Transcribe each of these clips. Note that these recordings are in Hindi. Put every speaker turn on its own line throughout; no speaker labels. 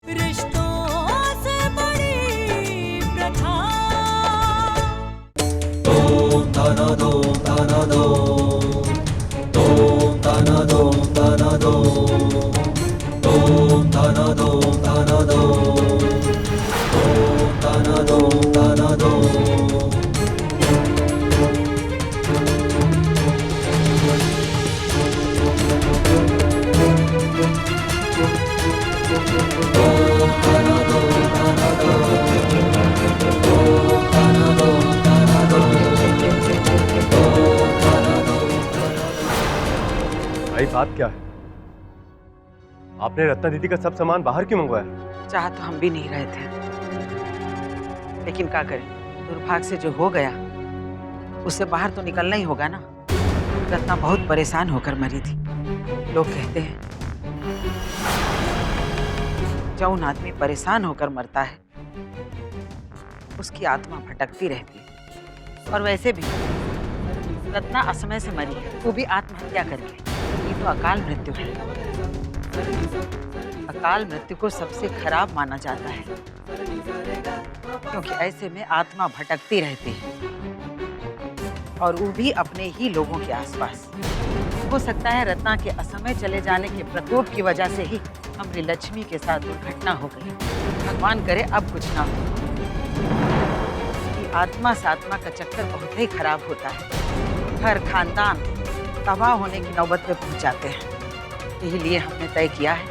रिश्तों से बड़ी प्रथा।
भाई बात क्या है? आपने रत्ना दीदी का सब सामान बाहर क्यों मंगवाया?
चाह तो हम भी नहीं रहे थे, लेकिन क्या करें, दुर्भाग्य से जो हो गया उससे बाहर तो निकलना ही होगा ना। रत्ना बहुत परेशान होकर मरी थी। लोग कहते हैं जौन आदमी परेशान होकर मरता है उसकी आत्मा भटकती रहती है। और वैसे भी रत्ना असमय से मरी है, वो भी आत्महत्या करके। ये तो अकाल मृत्यु है। अकाल मृत्यु को सबसे खराब माना जाता है, क्योंकि ऐसे में आत्मा भटकती रहती है, और वो भी अपने ही लोगों के आसपास। हो सकता है रत्ना के असमय चले जाने के प्रकोप की वजह से ही हमारी लक्ष्मी के साथ दुर्घटना हो गई। भगवान करे अब कुछ ना हो। आत्मा से आत्मा का चक्कर बहुत ही खराब होता है। घर खानदान तबाह होने की नौबत पे पहुंच जाते हैं। यही लिए हमने तय किया है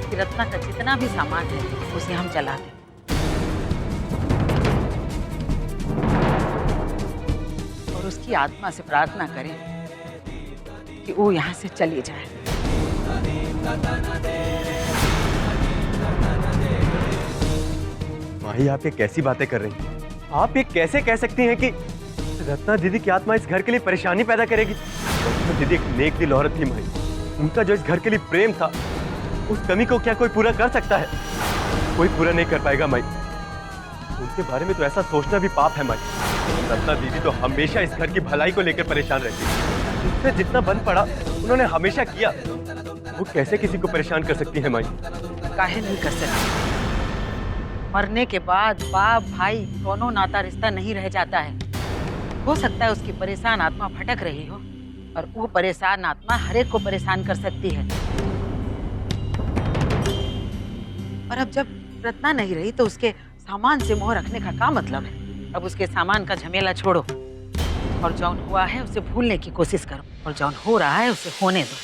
कि रत्ना का जितना भी सामान है उसे हम जला दें। और उसकी आत्मा से प्रार्थना करें कि वो यहाँ से चली जाए।
माही, आप ये कैसी बातें कर रही हैं? आप ये कैसे कह सकती हैं कि रत्ना दीदी की आत्मा इस घर के लिए परेशानी पैदा करेगी? रत्ना दीदी एक नेक दिल औरत थी माही। उनका जो इस घर के लिए प्रेम था, उस कमी को क्या कोई पूरा कर सकता है? कोई पूरा नहीं कर पाएगा माही। उनके बारे में तो ऐसा सोचना भी पाप है माही। रत्ना दीदी तो हमेशा इस घर की भलाई को लेकर परेशान रहती है। उससे जितना बन पड़ा उन्होंने हमेशा किया। वो कैसे किसी को परेशान कर सकती है माही?
काहे नहीं कर सकती? मरने के बाद बाप भाई दोनों नाता रिश्ता नहीं रह जाता है। हो सकता है उसकी परेशान आत्मा भटक रही हो, और वो परेशान आत्मा हर एक को परेशान कर सकती है। और अब जब रत्ना नहीं रही तो उसके सामान से मोह रखने का क्या मतलब है? अब उसके सामान का झमेला छोड़ो, और जौन हुआ है उसे भूलने की कोशिश करो, और जौन हो रहा है उसे होने दो।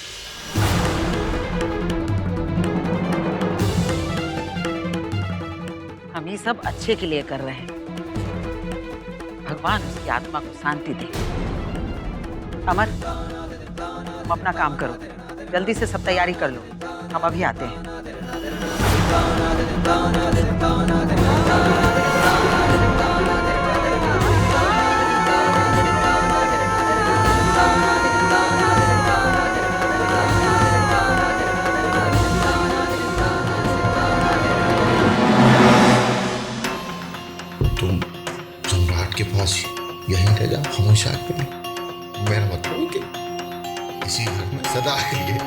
हम ये सब अच्छे के लिए कर रहे हैं। भगवान उसकी आत्मा को शांति दे। अमर, तुम अपना काम करो, जल्दी से सब तैयारी कर लो, हम अभी आते हैं।
तुम सम्राट के पास यहीं रह जा हमेशा के लिए। मेरा मतलब कि इसी घर में सदा के लिए।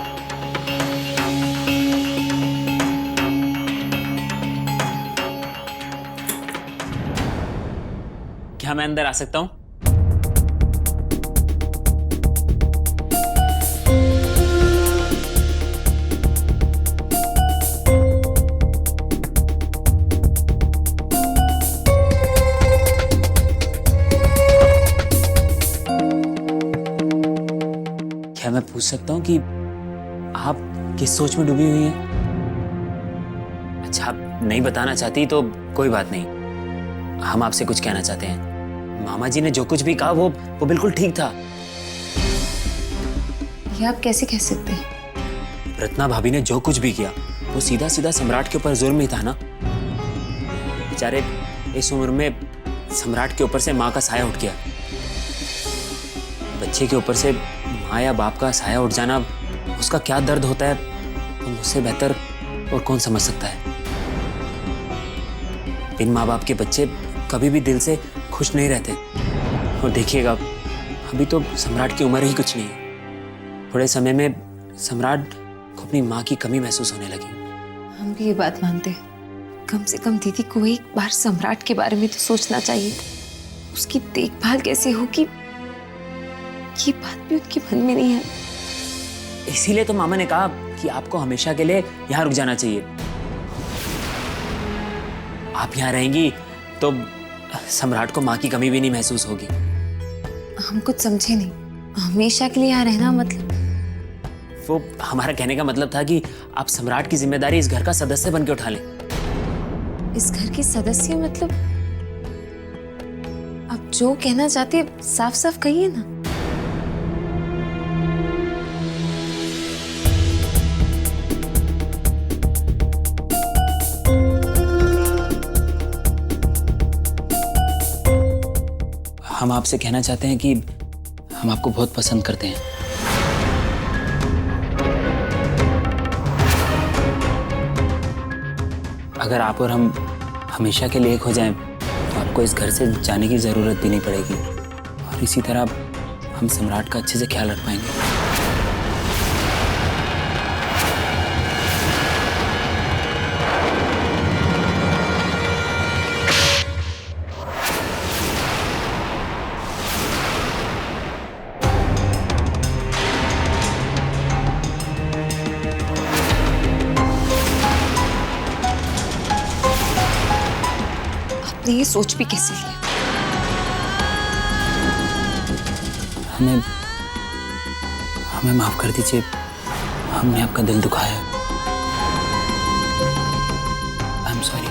क्या मैं अंदर आ सकता हूं? क्या मैं पूछ सकता हूँ कि आप किस सोच में डूबी हुई हैं? अच्छा, आप नहीं बताना चाहती तो कोई बात नहीं। हम आपसे कुछ कहना चाहते हैं। मामा जी ने जो कुछ भी कहा वो बिल्कुल ठीक था।
ये आप कैसे कह सकते हैं?
रत्ना भाभी ने जो कुछ भी किया वो सीधा सीधा सम्राट के ऊपर जुर्म ही था ना। बेचारे इस उम्र में सम्राट के ऊपर से माँ का साया उठ गया। बच्चे के ऊपर से माँ या बाप का साया उठ जाना, उसका क्या दर्द होता है तो मुझसे बेहतर और कौन समझ सकता है। बिन माँ बाप के बच्चे कभी भी दिल से खुश नहीं रहते। और देखिएगा, अभी तो सम्राट की उम्र ही कुछ नहीं है। थोड़े समय में सम्राट को अपनी माँ की कमी महसूस होने लगी।
हम भी ये बात मानते हैं। कम से कम दीदी को एक बार सम्राट के बारे में तो सोचना चाहिए था। उसकी देखभाल कैसे होगी ये बात भी उनके मन में नहीं है।
इसीलिए तो मामा ने कहा कि आपको हमेशा के लिए यहाँ रुक जाना चाहिए। आप यहाँ रहेंगी तो सम्राट को माँ की कमी भी नहीं महसूस होगी।
हम कुछ समझे नहीं, हमेशा के लिए यहाँ रहना मतलब?
वो हमारा कहने का मतलब था कि आप सम्राट की जिम्मेदारी इस घर का सदस्य बन के उठा लें।
इस घर के सदस्य मतलब? आप जो कहना चाहते साफ साफ कहिए ना।
हम आपसे कहना चाहते हैं कि हम आपको बहुत पसंद करते हैं। अगर आप और हम हमेशा के लिए एक हो जाएं, तो आपको इस घर से जाने की ज़रूरत भी नहीं पड़ेगी और इसी तरह हम सम्राट का अच्छे से ख्याल रख पाएंगे।
आपने ये सोच भी कैसे लिया?
हमें हमें माफ कर दीजिए, हमने आपका दिल दुखाया। I am sorry.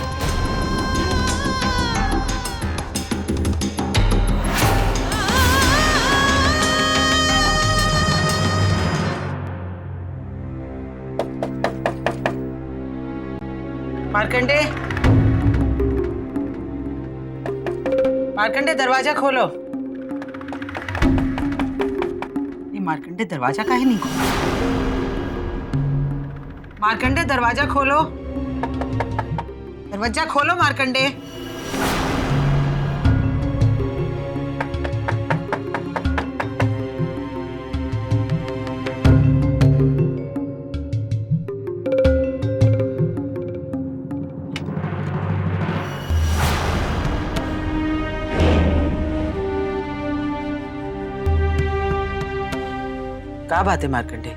Markande, Markande दरवाजा खोलो। ये मार्कंडे दरवाजा काहे नहीं खोलो? मार्कंडे दरवाजा खोलो, दरवाजा खोलो मार्कंडे। क्या बात है मार्कंडे,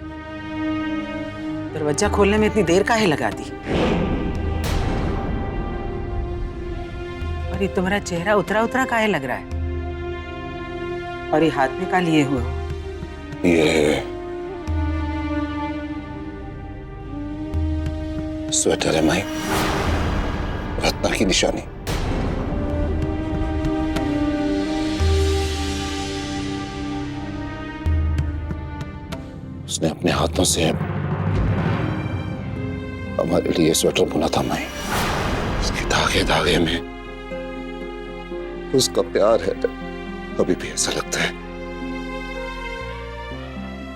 दरवाजा खोलने में इतनी देर काहे लगा दी? और ये तुम्हारा चेहरा उतरा उतरा काहे लग रहा है? और ये हाथ में का लिए हुए हो?
ये स्वेटर है माई, रत्ना की निशानी। उसने अपने हाथों से हमारे लिए स्वेटर बुना था माई। उसके धागे धागे में उसका प्यार है। अभी भी ऐसा लगता है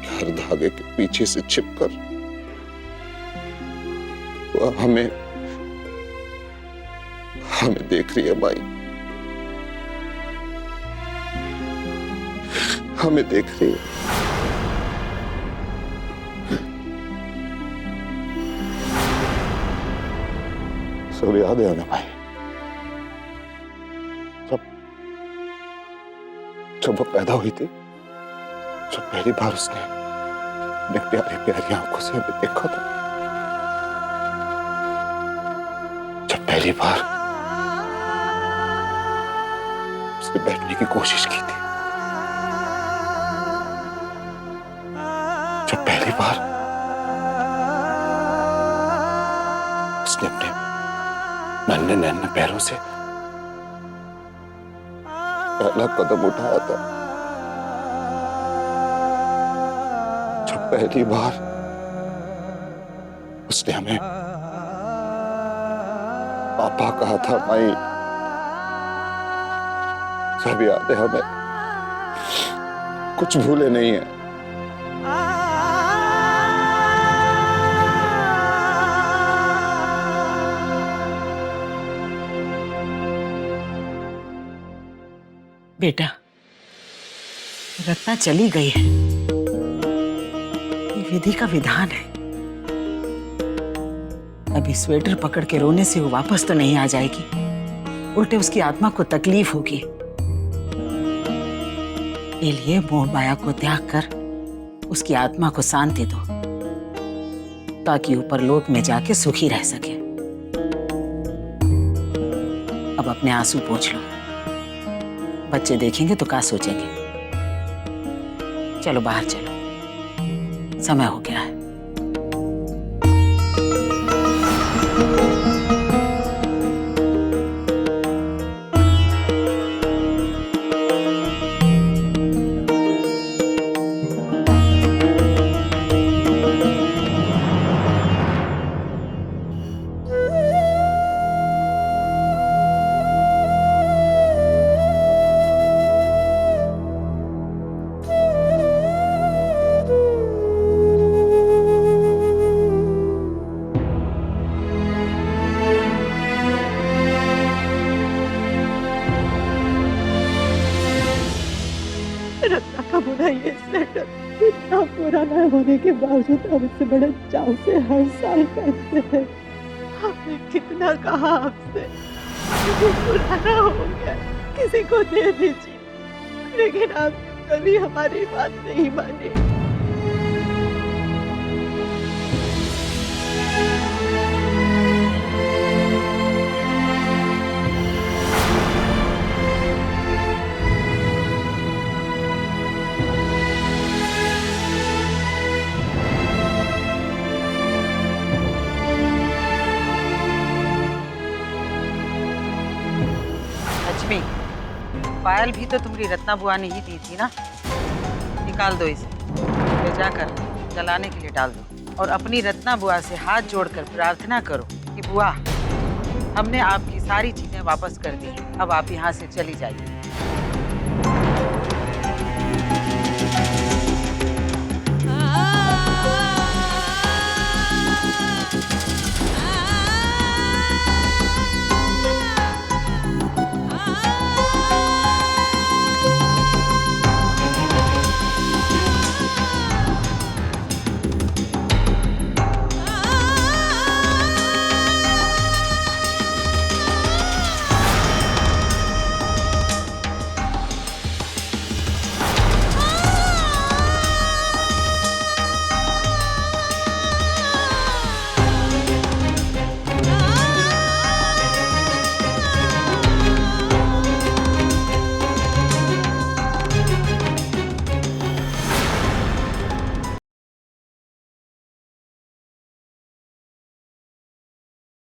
हर धागे के पीछे से छिपकर वो हमें देख रही है माई, हमें देख रही है। सब याद है हमें भाई, जब वो पैदा हुई थी, जब पहली बार उसने अपने प्यारी प्यारी आंखों से हमें देखा था, जब पहली बार उसने बैठने की कोशिश की थी, जब पहली बार उसने अपने नन्हे नन्हे पैरों से पहला कदम उठाया था, जब पहली बार उसने हमें पापा कहा था माई, सब याद है हमें, कुछ भूले नहीं है।
बेटा, रत्ना चली गई है, ये विधि का विधान है। अभी स्वेटर पकड़ के रोने से वो वापस तो नहीं आ जाएगी, उल्टे उसकी आत्मा को तकलीफ होगी। इसलिए मोह माया को त्याग कर उसकी आत्मा को शांति दो, ताकि ऊपर लोक में जाके सुखी रह सके। अब अपने आंसू पोंछ लो, बच्चे देखेंगे तो क्या सोचेंगे। चलो बाहर चलो, समय हो गया है।
रत्ना का बुना ये स्वेटर इतना पुराना होने के बावजूद हम इससे बड़े चाव से हर साल पहनते हैं। हमने कितना कहा आपसे, ये पुराना हो गया, किसी को दे दीजिए, लेकिन आप कभी हमारी बात नहीं मानी।
लक्ष्मी, पायल भी तो तुम्हारी रत्ना बुआ ने ही दी थी ना। निकाल दो इसे, ले जाकर जलाने के लिए डाल दो, और अपनी रत्ना बुआ से हाथ जोड़कर प्रार्थना करो कि बुआ, हमने आपकी सारी चीजें वापस कर दी, अब आप यहाँ से चली जाइए।